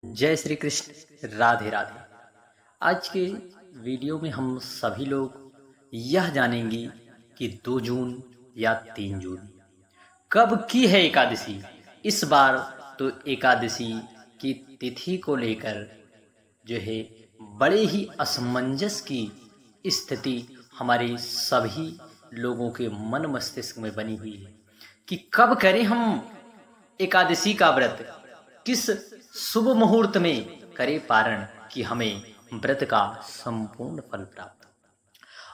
जय श्री कृष्ण, राधे राधे। आज के वीडियो में हम सभी लोग यह जानेंगे कि 2 जून या 3 जून कब की है एकादशी। इस बार तो एकादशी की तिथि को लेकर जो है बड़े ही असमंजस की स्थिति हमारे सभी लोगों के मन मस्तिष्क में बनी हुई है कि कब करें हम एकादशी का व्रत, किस शुभ मुहूर्त में करे पारण कि हमें व्रत का संपूर्ण फल प्राप्त हो।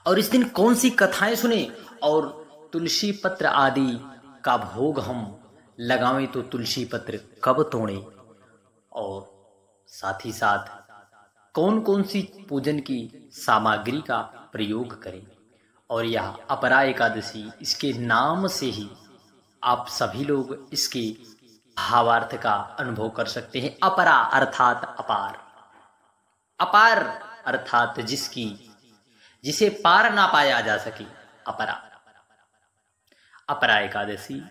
और इस दिन कौन सी कथाएं सुने और तुलसी पत्र आदि का भोग हम लगावें तो तुलसी पत्र कब तोड़ें, और साथ ही साथ कौन कौन सी पूजन की सामग्री का प्रयोग करें। और यह अपरा एकादशी, इसके नाम से ही आप सभी लोग इसके भावार्थ का अनुभव कर सकते हैं। अपरा अर्थात अपार, अपार अर्थात जिसे पार ना पाया जा सके, अपरा। अपरा एकादशी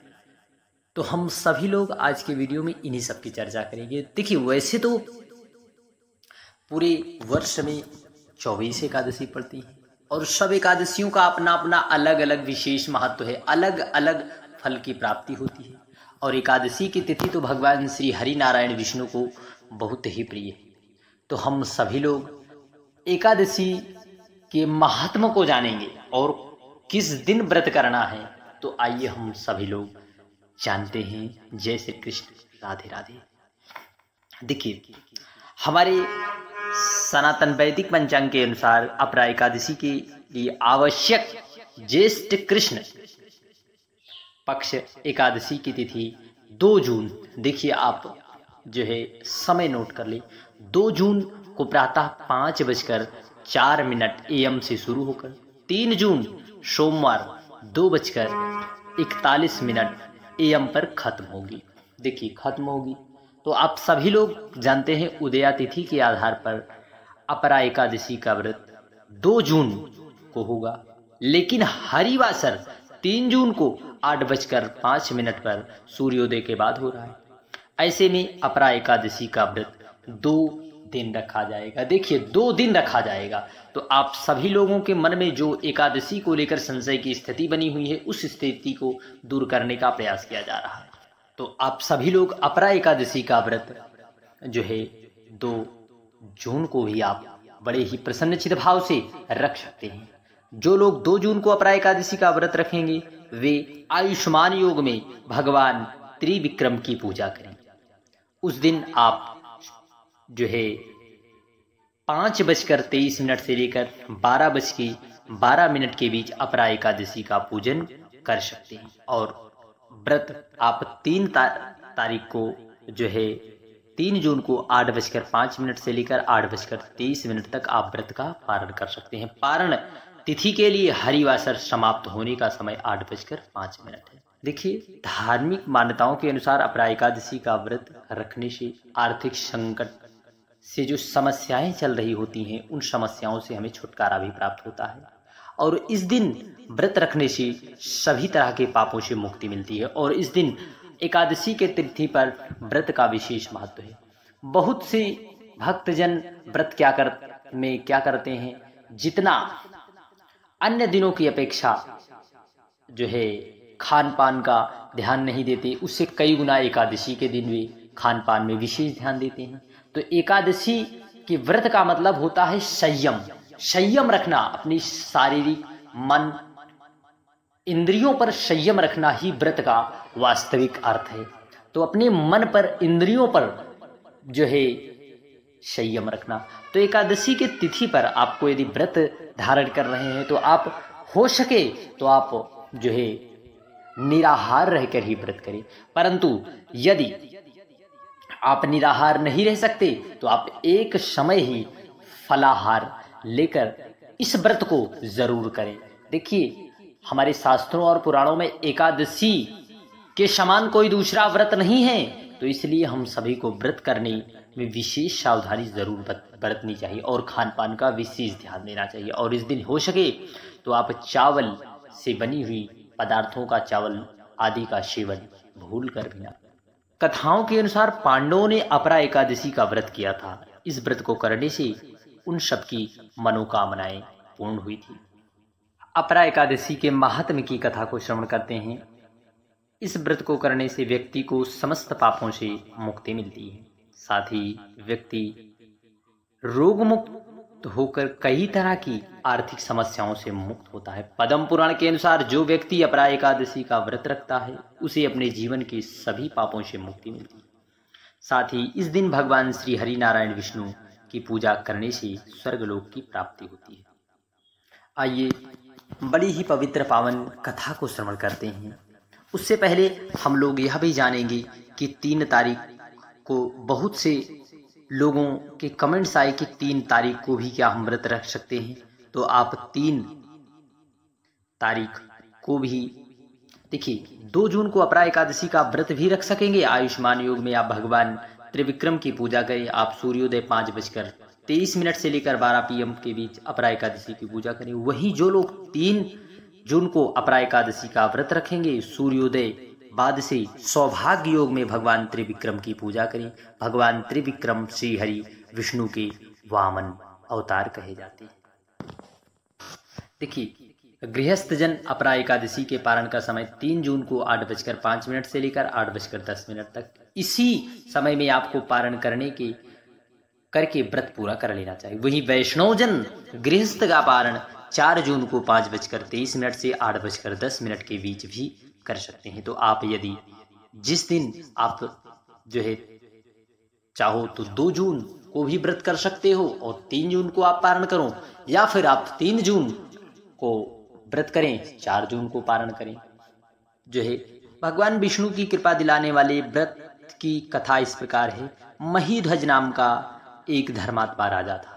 तो हम सभी लोग आज के वीडियो में इन्हीं सब की चर्चा करेंगे। देखिए, वैसे तो पूरे वर्ष में 24 एकादशी पड़ती है और सब एकादशियों का अपना अपना अलग अलग विशेष महत्व है, अलग अलग फल की प्राप्ति होती है। और एकादशी की तिथि तो भगवान श्री हरि नारायण विष्णु को बहुत ही प्रिय है। तो हम सभी लोग एकादशी के महात्म को जानेंगे और किस दिन व्रत करना है। तो आइए हम सभी लोग जानते हैं। जय श्री कृष्ण, राधे राधे। देखिए, हमारे सनातन वैदिक पंचांग के अनुसार अपरा एकादशी के लिए आवश्यक ज्येष्ठ कृष्ण पक्ष एकादशी की तिथि 2 जून। देखिए, आप जो है समय नोट कर ले। 2 जून को प्रातः 5:04 AM से शुरू होकर 3 जून सोमवार 2:41 AM पर खत्म होगी। देखिए, खत्म होगी तो आप सभी लोग जानते हैं उदया तिथि के आधार पर अपरा एकादशी का व्रत 2 जून को होगा, लेकिन हरिवासर 3 जून को 8:05 पर सूर्योदय के बाद हो रहा है। ऐसे में अपरा एकादशी का व्रत 2 दिन रखा जाएगा। देखिए, 2 दिन रखा जाएगा तो आप सभी लोगों के मन में जो एकादशी को लेकर संशय की स्थिति बनी हुई है, उस स्थिति को दूर करने का प्रयास किया जा रहा है। तो आप सभी लोग अपरा एकादशी का व्रत जो है 2 जून को भी आप बड़े ही प्रसन्नचित भाव से रख सकते हैं। जो लोग 2 जून को अपरा एकादशी का व्रत रखेंगे वे आयुष्मान योग में भगवान त्रिविक्रम की पूजा करें। उस दिन आप जो है 5:23 से लेकर 12:12 के बीच अपरा एकादशी का पूजन कर सकते हैं। और व्रत आप 3 तारीख को जो है 3 जून को 8:05 से लेकर 8:23 तक आप व्रत का पारण कर सकते हैं। पारण तिथि के लिए हरिवासर समाप्त होने का समय 8:05 है। देखिए, धार्मिक मान्यताओं के अनुसार अपरा एकादशी का व्रत रखने से आर्थिक संकट से जो समस्याएं चल रही होती हैं, उन समस्याओं से हमें छुटकारा भी प्राप्त होता है। और इस दिन व्रत रखने से सभी तरह के पापों से मुक्ति मिलती है। और इस दिन एकादशी के तिथि पर व्रत का विशेष महत्व है। बहुत से भक्तजन व्रत क्या करते हैं, जितना अन्य दिनों की अपेक्षा जो है खान पान का ध्यान नहीं देते, उससे कई गुना एकादशी के दिन वे खान पान में विशेष ध्यान देते हैं। तो एकादशी के व्रत का मतलब होता है संयम रखना, अपनी शारीरिक, मन, इंद्रियों पर संयम रखना ही व्रत का वास्तविक अर्थ है। तो अपने मन पर, इंद्रियों पर जो है संयम रखना। तो एकादशी के तिथि पर आपको यदि व्रत धारण कर रहे हैं तो आप हो सके तो आप जो है निराहार रहकर ही व्रत करें। परंतु यदि आप निराहार नहीं रह सकते तो आप एक समय ही फलाहार लेकर इस व्रत को जरूर करें। देखिए, हमारे शास्त्रों और पुराणों में एकादशी के समान कोई दूसरा व्रत नहीं है, तो इसलिए हम सभी को व्रत करने में विशेष सावधानी जरूर बरतनी चाहिए और खान पान का विशेष ध्यान देना चाहिए। और इस दिन हो सके तो आप चावल से बनी हुई पदार्थों का, चावल आदि का सेवन भूल कर भी ना। कथाओं के अनुसार पांडवों ने अपरा एकादशी का व्रत किया था। इस व्रत को करने से उन सबकी मनोकामनाएं पूर्ण हुई थी। अपरा एकादशी के महात्म्य की कथा को श्रवण करते हैं। इस व्रत को करने से व्यक्ति को समस्त पापों से मुक्ति मिलती है। साथ ही व्यक्ति रोग मुक्त होकर कई तरह की आर्थिक समस्याओं से मुक्त होता है। पद्म पुराण के अनुसार जो व्यक्ति अपरा एकादशी का व्रत रखता है उसे अपने जीवन के सभी पापों से मुक्ति मिलती है। साथ ही इस दिन भगवान श्री हरि नारायण विष्णु की पूजा करने से स्वर्गलोक की प्राप्ति होती है। आइए बड़ी ही पवित्र पावन कथा को श्रवण करते हैं। उससे पहले हम लोग यह भी जानेंगे कि 3 तारीख को बहुत से लोगों के कमेंट्स आए कि 3 तारीख को भी क्या हम व्रत रख सकते हैं। तो आप 3 तारीख को भी देखिए 2 जून को अपरा एकादशी का व्रत भी रख सकेंगे। आयुष्मान योग में आप भगवान त्रिविक्रम की पूजा करें। आप सूर्योदय 5:23 से लेकर 12 PM के बीच अपरा एकादशी की पूजा करें। वहीं जो लोग 3 जून को अपरा एकादशी का व्रत रखेंगे सूर्योदय बाद से सौभाग्य योग में भगवान त्रिविक्रम की पूजा करें। भगवान त्रिविक्रम श्री हरि विष्णु के वामन अवतार कहे जाते हैं। देखिए गृहस्थ जन अपरा एकादशी के पारण का समय 3 जून को 8:05 से लेकर 8:10 तक इसी समय में आपको पारण करके व्रत पूरा कर लेना चाहिए। वहीं वैष्णव जन गृहस्थ का पारण 4 जून को 5:23 से 8:10 के बीच भी कर सकते हैं। तो आप यदि जिस दिन आप जो है चाहो तो 2 जून को भी व्रत कर सकते हो और 3 जून को आप पारण करो, या फिर आप 3 जून को व्रत करें 4 जून को पारण करें। जो है भगवान विष्णु की कृपा दिलाने वाले व्रत की कथा इस प्रकार है। महीध्वज नाम का एक धर्मात्मा राजा था।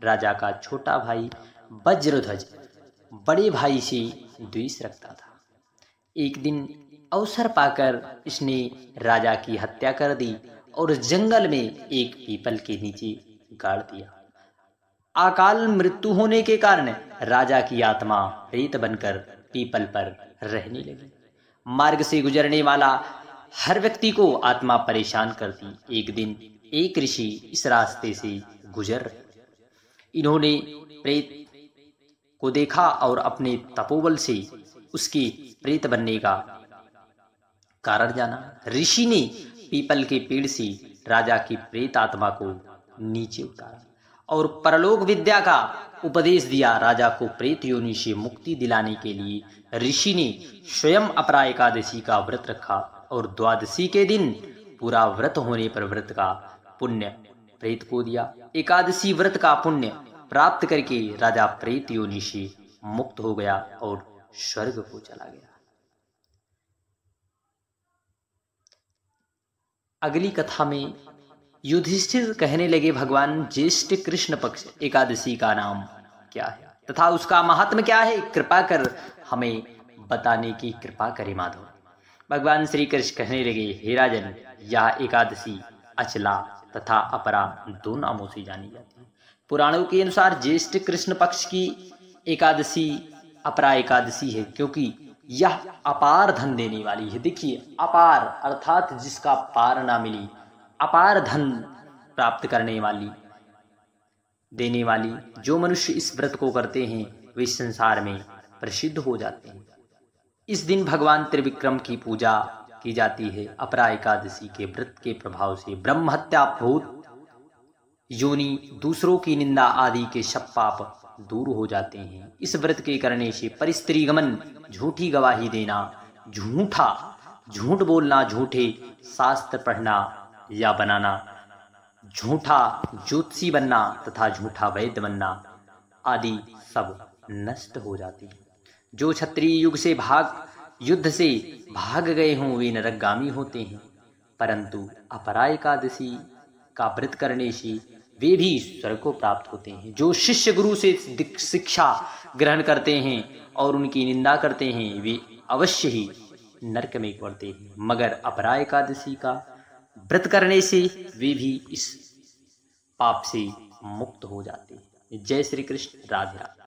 राजा का छोटा भाई वज्रध्वज बड़े भाई से द्वेष रखता था। एक दिन अवसर पाकर इसने राजा की हत्या कर दी और जंगल में एक पीपल के नीचे गाड़ दिया। अकाल मृत्यु होने के कारण राजा की आत्मा प्रेत बनकर पीपल पर रहने लगी। मार्ग से गुजरने वाला हर व्यक्ति को आत्मा परेशान करती। एक दिन एक ऋषि इस रास्ते से गुजर रहे। इन्होंने प्रेत को देखा और अपने तपोबल से उसके प्रेत बनने का कारण जाना। ऋषि ने पीपल के पेड़ से राजा की प्रेत आत्मा को नीचे उतारा और परलोक विद्या का उपदेश दिया। राजा को प्रेत योनि से मुक्ति दिलाने के लिए ऋषि ने स्वयं अपरा एकादशी का व्रत रखा और द्वादशी के दिन पूरा व्रत होने पर व्रत का पुण्य प्रेत को दिया। एकादशी व्रत का पुण्य प्राप्त करके राजा प्रेत योनि से मुक्त हो गया और स्वर्ग को चला गया। अगली कथा में युधिष्ठिर कहने लगे भगवान ज्येष्ठ कृष्ण पक्ष एकादशी का नाम क्या है तथा उसका महात्म्य क्या है, कृपा कर हमें बताने की कृपा करे माधव। भगवान श्री कृष्ण कहने लगे हे राजन, यह एकादशी अचला तथा अपरा 2 नामों से जानी जाती है। पुराणों के अनुसार ज्येष्ठ कृष्ण पक्ष की एकादशी अपरा एकादशी है क्योंकि यह अपार धन देने वाली है। देखिए अपार अर्थात जिसका पार ना मिली, अपार धन प्राप्त करने वाली देने वाली। जो मनुष्य इस व्रत को करते हैं वे संसार में प्रसिद्ध हो जाते हैं। इस दिन भगवान त्रिविक्रम की पूजा की जाती है। अपरा एकादशी के व्रत के प्रभाव से ब्रह्म हत्या, भूत योनि, दूसरों की निंदा आदि के सब पाप दूर हो जाते हैं। इस व्रत के करने से परिस्त्रीगमन, झूठी गवाही देना, झूठ बोलना, झूठे शास्त्र पढ़ना या बनाना, झूठा ज्योतिषी बनना तथा झूठा वैद्य बनना आदि सब नष्ट हो जाते हैं। जो क्षत्रिय युद्ध से भाग गए हों वे नरकगामी होते हैं, परंतु अपरा एकादशी का व्रत करने से वे भी स्वर्ग को प्राप्त होते हैं। जो शिष्य गुरु से शिक्षा ग्रहण करते हैं और उनकी निंदा करते हैं वे अवश्य ही नरक में पड़ते हैं, मगर अपरा एकादशी का व्रत करने से वे भी इस पाप से मुक्त हो जाते हैं। जय श्री कृष्ण, राधे राधे।